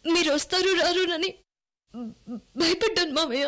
మీరు వస్తారు రారునని భయపడ్డాను మామయ్య.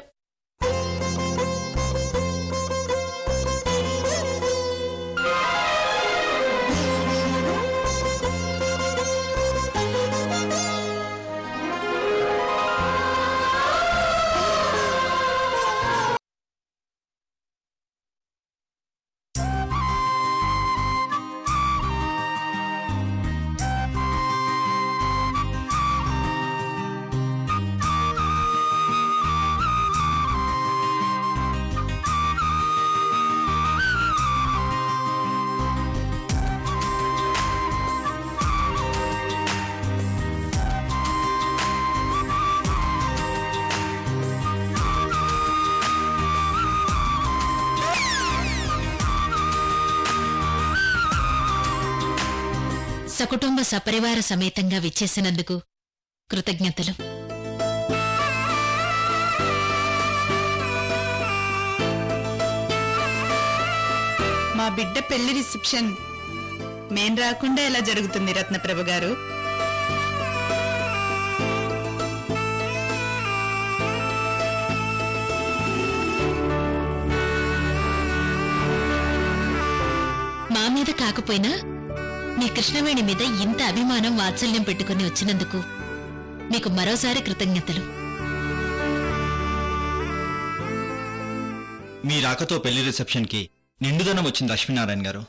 సకుటుంబ సపరివార సమేతంగా విచ్చేసినందుకు కృతజ్ఞతలు. మా బిడ్డ పెళ్లి రిసెప్షన్ మేం రాకుండా ఎలా జరుగుతుంది రత్నప్రభ గారు? మా మీద కాకపోయినా మీ కృష్ణవేణి మీద ఇంత అభిమానం వాత్సల్యం పెట్టుకుని వచ్చినందుకు మీకు మరోసారి కృతజ్ఞతలు. మీ రాకతో పెళ్లి రిసెప్షన్ కి నిండుదనం వచ్చింది లక్ష్మీనారాయణ గారు.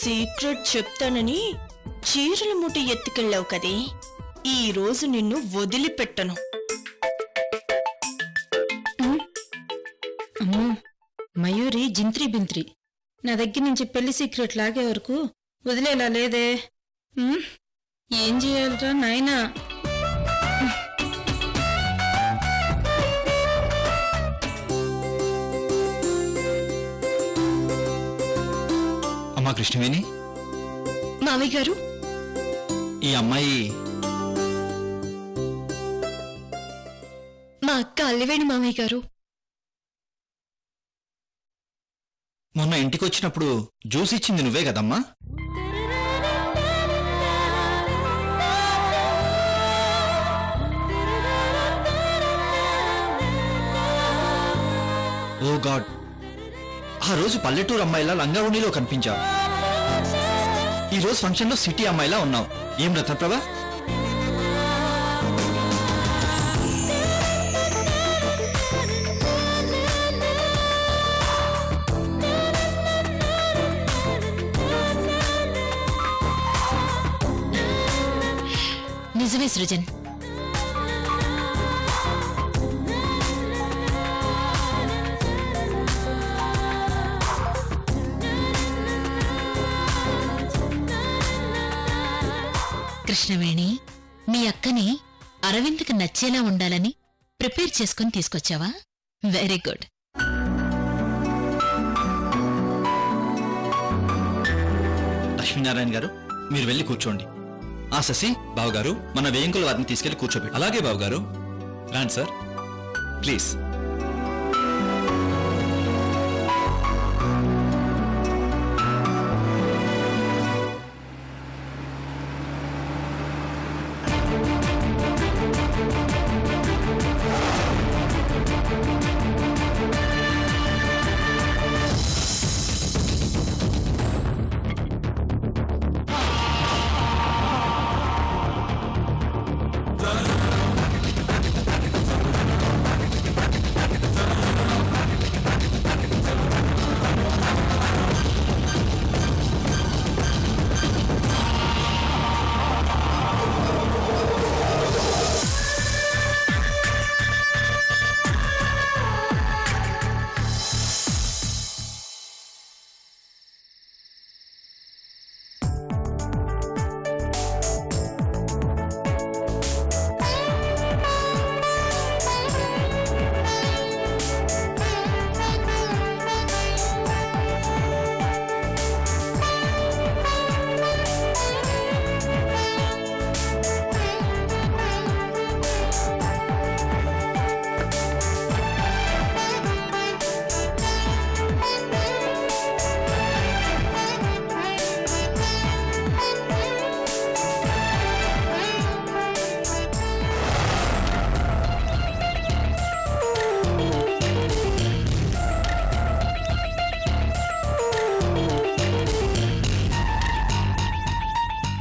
సీక్రెట్ చెప్తానని చీరల మూట ఎత్తుకెళ్ళావు కదే, ఈ రోజు నిన్ను వదిలిపెట్టను. అమ్మో, మయూరి జింత్రి బింత్రి నా దగ్గర నుంచి పెళ్లి సీక్రెట్ లాగే వరకు వదిలేలా లేదే. ఏం చేయాలరా నాయనా? అమ్మా కృష్ణవేణి, మామయ్య గారు, ఈ అమ్మాయి మా అక్క అల్లివేణి మామయ్య గారు. మొన్న ఇంటికి వచ్చినప్పుడు జ్యూస్ ఇచ్చింది నువ్వే కదమ్మా? ఓ గాడ్, ఆ రోజు పల్లెటూరు అమ్మాయిలా లంగావణిలో కనిపించావు. ఈ రోజు ఫంక్షన్ లో సిటీ అమ్మాయిలా ఉన్నావు. ఏం రత్నప్రభ? నిజమే సృజన్, కృష్ణవేణి మీ అక్కని అరవింద్కి నచ్చేలా ఉండాలని ప్రిపేర్ చేసుకుని తీసుకొచ్చావా? Very good. లక్ష్మీనారాయణ గారు, మీరు వెళ్ళి కూర్చోండి. ఆ శశి బావగారు, మన వేయంకుల వారిని తీసుకెళ్లి కూర్చోబెట్టు. అలాగే బావగారు. రాండి సార్, ప్లీజ్.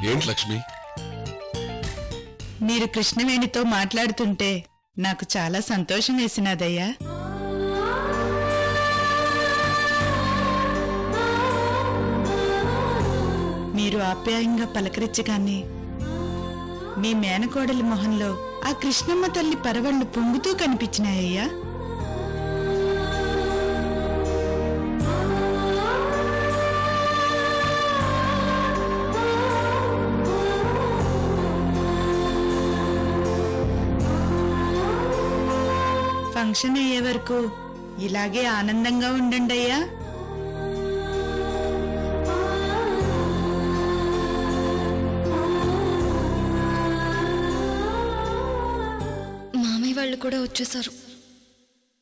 ఏంటి లక్ష్మి? మీరు కృష్ణవేణితో మాట్లాడుతుంటే నాకు చాలా సంతోషం వేసినదయ్యా. మీరు ఆప్యాయంగా పలకరించగానే మీ మేనకోడలి మొహంలో ఆ కృష్ణమ్మ తల్లి పరవళ్లు పొంగుతూ కనిపించినాయ్యా. ఫంక్షన్ అయ్యే వరకు ఇలాగే ఆనందంగా ఉండండి అయ్యా. మామయ్య వాళ్ళు కూడా వచ్చేసారు.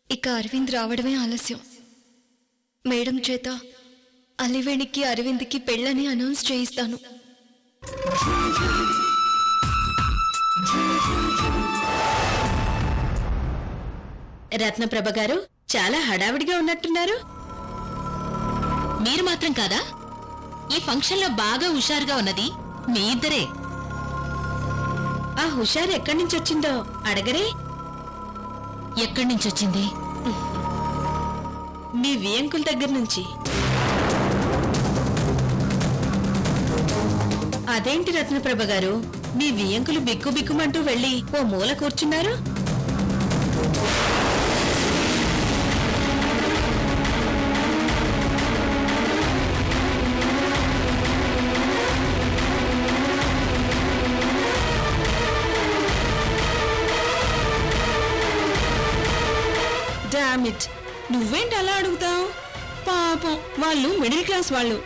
ఇక అరవింద్ రావడమే ఆలస్యం. మేడం చేత అలివేణికి అరవింద్కి పెళ్ళని అనౌన్స్ చేయిస్తాను. రత్నప్రభ గారు చాలా హడావిడిగా ఉన్నట్టున్నారు. మీరు మాత్రం కాదా? ఈ ఫంక్షన్లో బాగా హుషారుగా ఉన్నది మీ ఇద్దరే. ఆ హుషారు ఎక్కడి నుంచి వచ్చిందో అడగరే? ఎక్కడి నుంచి వచ్చింది? మీ వియంకుల దగ్గర నుంచి. అదేంటి రత్నప్రభ గారు, మీ వియంకులు బిక్కు బిక్కుమంటూ వెళ్ళి ఓ మూల కూర్చున్నారు? డామిట్, నువ్వేంటి అలా అడుగుతావు? పాపం వాళ్ళు మిడిల్ క్లాస్ వాళ్ళు.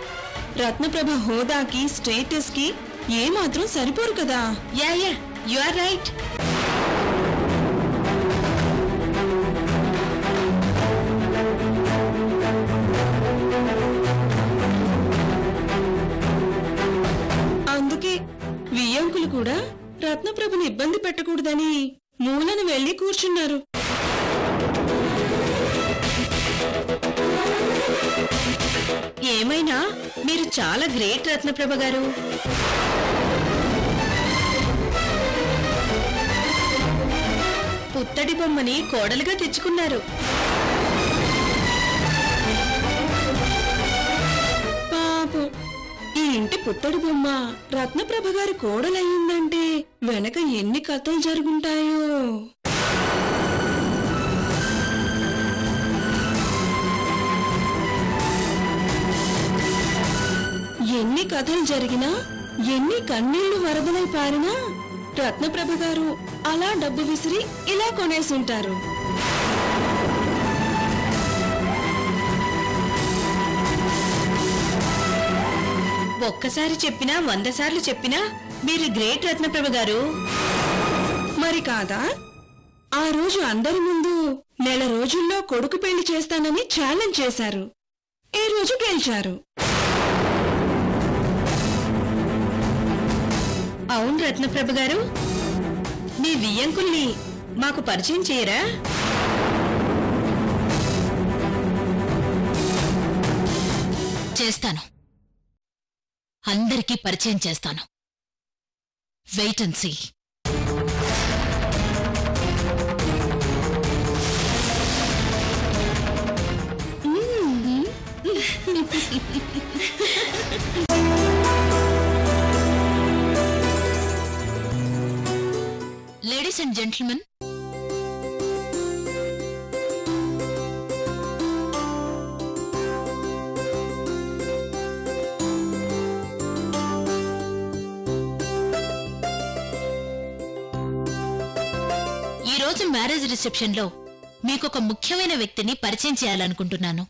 రత్నప్రభ హోదాకి స్టేటస్ కి ఏమాత్రం సరిపోరు కదా. Yeah you are right. అందుకే వియ్యంకులు కూడా రత్నప్రభని ఇబ్బంది పెట్టకూడదని మూలను వెళ్లి కూర్చున్నారు. ఏమైనా మీరు చాలా గ్రేట్ రత్నప్రభ గారు. పుత్తడి బొమ్మని కోడలుగా తెచ్చుకున్నారు. పాపం ఈ ఇంటి పుత్తడి బొమ్మ రత్నప్రభ గారి కోడలయ్యిందంటే వెనక ఎన్ని కథలు జరుగుంటాయో. ఎన్ని కథలు జరిగినా, ఎన్ని కన్నీళ్లు వరదలై పారినా రత్నప్రభ గారు అలా డబ్బు విసిరి ఇలా కొనేసుంటారు. ఒక్కసారి చెప్పినా 100 సార్లు చెప్పినా మీరు గ్రేట్ రత్నప్రభ గారు. మరి కాదా? ఆ రోజు అందరి ముందు నెల రోజుల్లో కొడుకు పెళ్లి చేస్తానని ఛాలెంజ్ చేశారు. ఈ రోజు గెలిచారు. అవును రత్నప్రభ గారు, మీ వియ్యంకుల్ని మాకు పరిచయం చేయరా? చేస్తాను, అందరికీ పరిచయం చేస్తాను. Wait and see. Ladies and gentlemen, ఈ రోజు మ్యారేజ్ రిసెప్షన్ లో మీకొక ముఖ్యమైన వ్యక్తిని పరిచయం చేయాలనుకుంటున్నాను.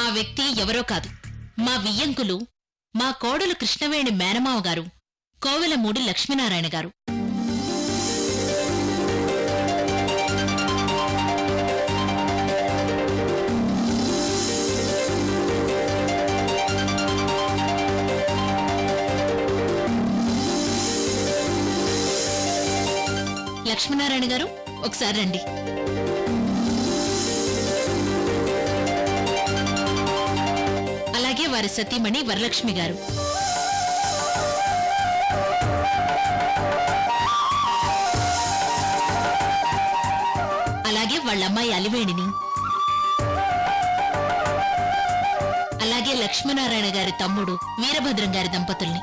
ఆ వ్యక్తి ఎవరో కాదు, మా వియ్యంకులు, మా కోడలు కృష్ణవేణి మేనమావ గారు, కోవెలమూడి లక్ష్మీనారాయణ గారు. లక్ష్మీనారాయణ గారు ఒకసారి రండి. అలాగే వారి సతీమణి వరలక్ష్మి గారు. అలాగే వాళ్ళ అమ్మాయి అలివేణిని, అలాగే లక్ష్మీనారాయణ గారి తమ్ముడు వీరభద్రం గారి దంపతుల్ని.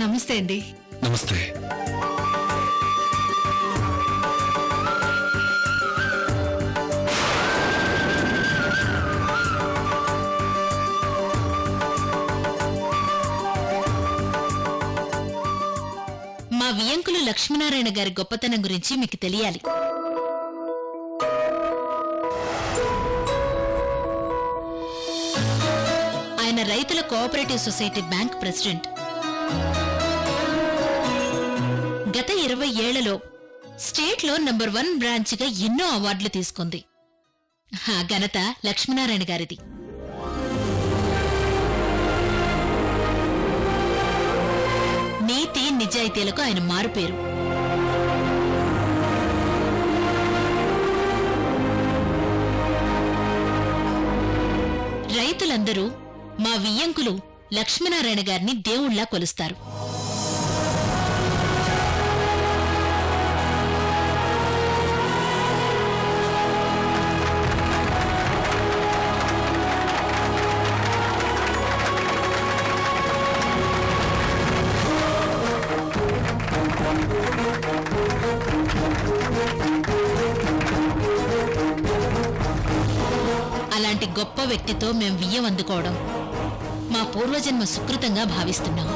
నమస్తే అండి. నమస్తే. మా వియంకులు లక్ష్మీనారాయణ గారి గొప్పతనం గురించి మీకు తెలియాలి. ఆయన రైతుల కోఆపరేటివ్ సొసైటీ బ్యాంక్ ప్రెసిడెంట్. గత 20 ఏళ్లలో స్టేట్లో నంబర్ 1 బ్రాంచ్గా ఎన్నో అవార్డులు తీసుకుంది. ఆ ఘనత లక్ష్మీనారాయణ గారిది. నీతి నిజాయితీలకు ఆయన మారుపేరు. రైతులందరూ మా వియ్యంకులు లక్ష్మీనారాయణ గారిని దేవుళ్లా కొలుస్తారు. అలాంటి గొప్ప వ్యక్తితో మేం వియ్యం అందుకోవడం మా పూర్వజన్మ సుకృతంగా భావిస్తున్నాం.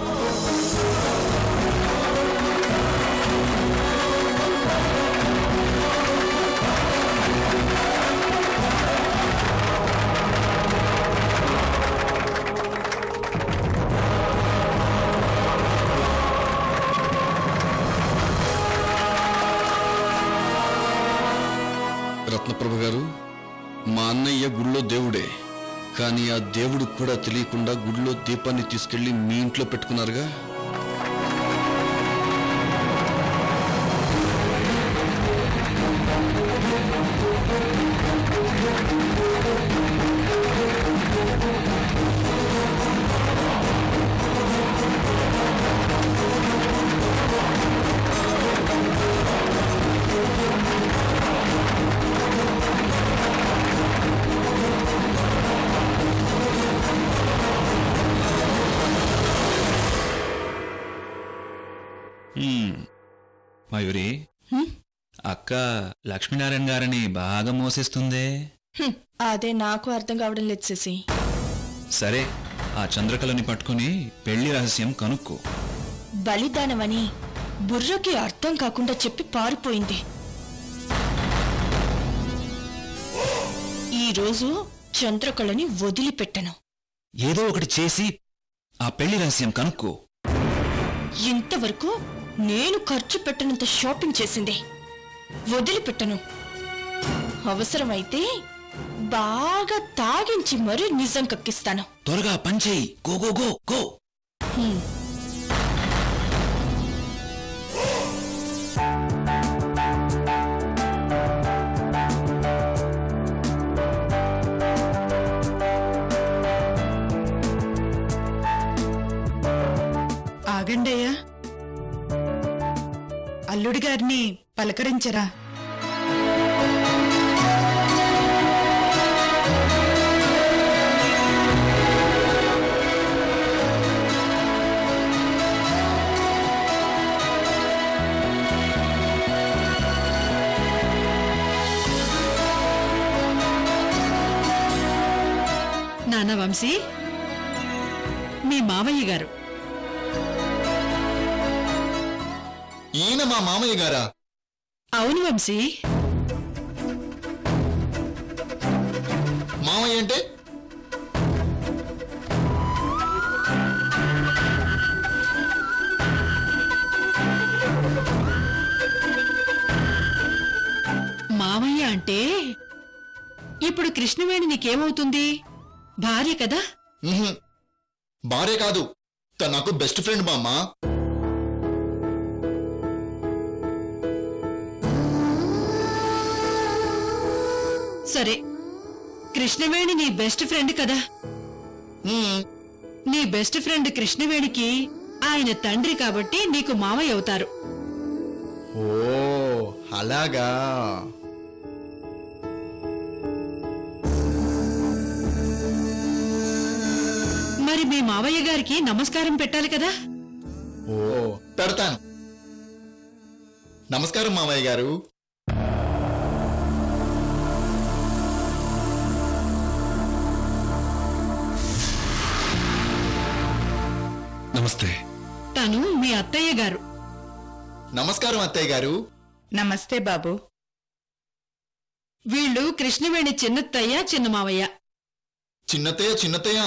రత్నప్రభ గారు, మా అన్నయ్య గుళ్ళో దేవుడే, కానీ ఆ దేవుడు కూడా తెలియకుండా గుడిలో దీపాన్ని తీసుకెళ్లి మీ ఇంట్లో పెట్టుకున్నారుగా. మయూరి, అక్క లక్ష్మీనారాయణ గారిని బాగా మోసేస్తుందే. అదే నాకు అర్థం కావడం లేదు శశి. సరే, ఆ చంద్రకళని పట్టుకుని పెళ్లి రహస్యం కనుక్కో. బలిదానమని బుర్రకి అర్థం కాకుండా చెప్పి పారిపోయింది. ఈరోజు చంద్రకళని వదిలిపెట్టను. ఏదో ఒకటి చేసి ఆ పెళ్లి రహస్యం కనుక్కో. ఇంతవరకు నేను ఖర్చు పెట్టనంత షాపింగ్ చేసింది. వదిలిపెట్టను. అవసరమైతే బాగా తాగించి మరీ నిజం కక్కిస్తాను. త్వరగా పంచేయి. Go go go go. ఆగండయ్యా, అల్లుడి గారిని పలకరించరా. వంశీ, మీ మావయ్య గారు. ఈయన మా మామయ్య గారా? అవును వంశీ. మామయ్య అంటే? మావయ్య అంటే ఇప్పుడు కృష్ణవేణి నీకేమవుతుంది? భార్య కదా? భార్య కాదు, తను నాకు బెస్ట్ ఫ్రెండ్ బామ్మ. సరే, కృష్ణవేణి నీ బెస్ట్ ఫ్రెండ్ కదా? నీ బెస్ట్ ఫ్రెండ్ కృష్ణవేణికి ఆయన తండ్రి కాబట్టి నీకు మావయ్య అవుతారు. ఓ అలాగా. మరి మీ మావయ్య గారికి నమస్కారం పెట్టాలి కదా? ఓ పెడతాను. నమస్కారం మామయ్య గారు. నమస్తే. తను మీ అత్తయ్య గారు. నమస్కారం అత్తయ్య గారు. నమస్తే బాబు. వీళ్ళు కృష్ణవేణి చిన్నత్తయ్య, చిన్న మావయ్య. చిన్నతయ్య, చిన్నతయ్య,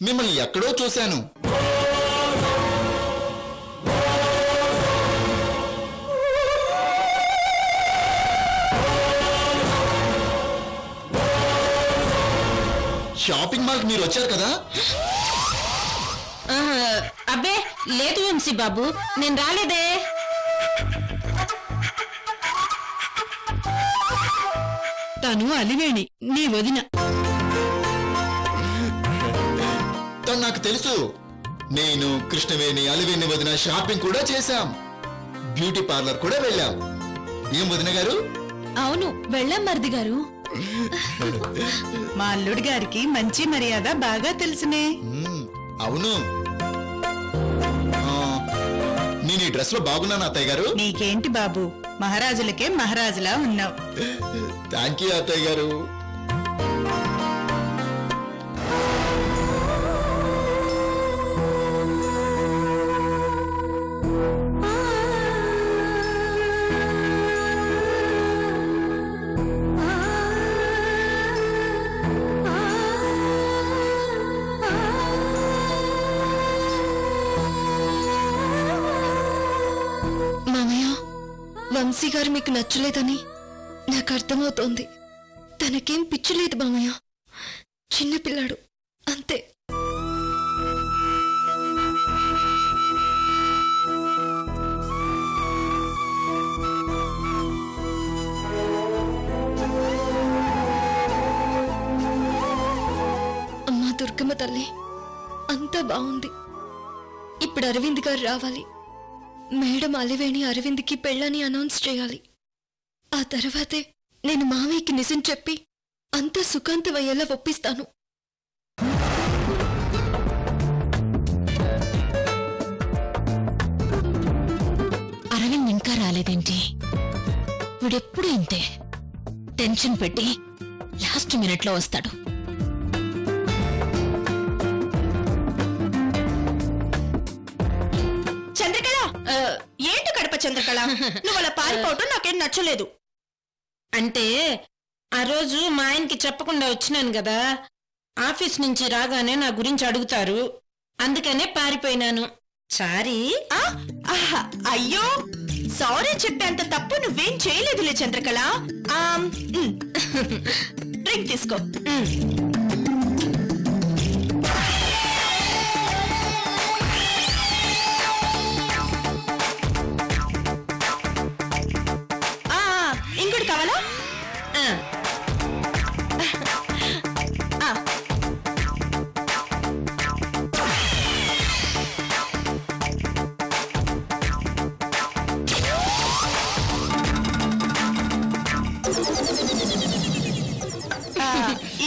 మిమ్మల్ని ఎక్కడో చూశాను. షాపింగ్ మాల్కి మీరు వచ్చారు కదా? అబ్బే లేదు వంశీ బాబు, నేను రాలేదే. తను అలివేణి, నీ వదిన. తను నాకు తెలుసు. నేను కృష్ణవేణి, అలివేణి వదిన షాపింగ్ కూడా చేశాం. బ్యూటీ పార్లర్ కూడా వెళ్ళాం. ఏం వదిన గారు? అవును, వెళ్ళాం మరిది గారు. మా అల్లుడి గారికి మంచి మర్యాద బాగా తెలుసునే. అవును. నేను ఈ డ్రెస్ లో బాగున్నాను అత్తయ్య గారు? నీకేంటి బాబు, మహారాజులకే మహారాజులా ఉన్నావు. థ్యాంక్ యూ అత్తయ్య గారు. వంశీ గారు మీకు నచ్చలేదని నాకు అర్థమవుతోంది. తనకేం పిచ్చిలేదు మామయ్య, చిన్నపిల్లాడు అంతే. అమ్మా దుర్గమ్మ తల్లి, అంతా బాగుంది. ఇప్పుడు అరవింద్ గారు రావాలి. మేడం అలివేణి అరవింద్కి పెళ్ళని అనౌన్స్ చేయాలి. ఆ తర్వాతే నేను మామయ్యకి నిజం చెప్పి అంతా సుఖాంతమయ్యేలా ఒప్పిస్తాను. అరవింద్ ఇంకా రాలేదేంటి? వీడెప్పుడు ఇంతే, టెన్షన్ పెట్టి లాస్ట్ మినిట్ లో వస్తాడు. ఏంటి కడప చంద్రకళ, నువ్వు అలా పారిపోవటం నాకేం నచ్చలేదు. అంటే ఆ రోజు మా ఆయనకి చెప్పకుండా వచ్చినాను కదా, ఆఫీస్ నుంచి రాగానే నా గురించి అడుగుతారు, అందుకనే పారిపోయినాను. సారీ. అయ్యో, సారీ చెప్పేంత తప్పు నువ్వేం చేయలేదులే చంద్రకళ. డ్రింక్ తీసుకో. ఇంకోటి కావాలా?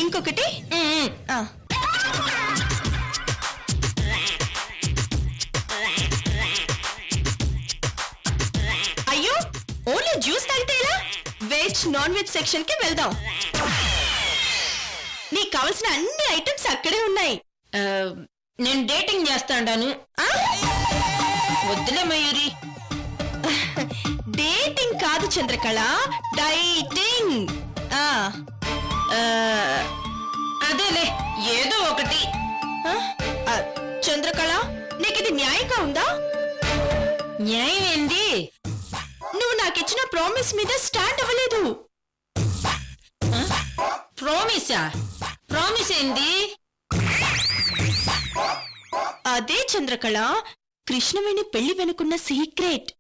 ఇంకొకటి. అయ్యో, ఓన్లీ జ్యూస్ తాగితే ఎలా? వెజ్ నాన్ వెజ్ సెక్షన్ కి వెళ్దాం. నీకు కావలసిన అన్ని ఐటమ్స్ అక్కడే ఉన్నాయి. నేను డేటింగ్ చేస్తాను. వద్దులే మయూరి. డేటింగ్ కాదు చంద్రకళ, డైటింగ్. అదేలే ఏదో ఒకటి. చంద్రకళ, నీకు ఇది న్యాయంగా ఉందా? న్యాయం ఏంది? నువ్వు నాకిచ్చిన ప్రామిస్ మీద స్టాండ్ అవ్వలేదు. ప్రామిసా? ప్రామిస్ ఏంది? అదే చంద్రకళ, కృష్ణవేణి పెళ్లి వెనుకున్న సీక్రెట్.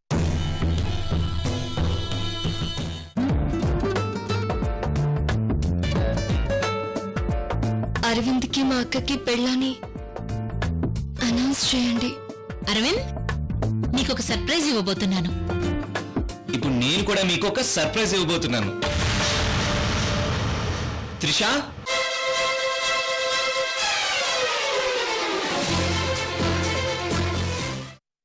అరవింద్కి మా అక్కకి పెళ్ళని అనౌన్స్ చేయండి. అరవింద్, నీకొక సర్ప్రైజ్ ఇవ్వబోతున్నాను. ఇప్పుడు నేను కూడా మీకు ఒక సర్ప్రైజ్ ఇవ్వబోతున్నాను. త్రిష,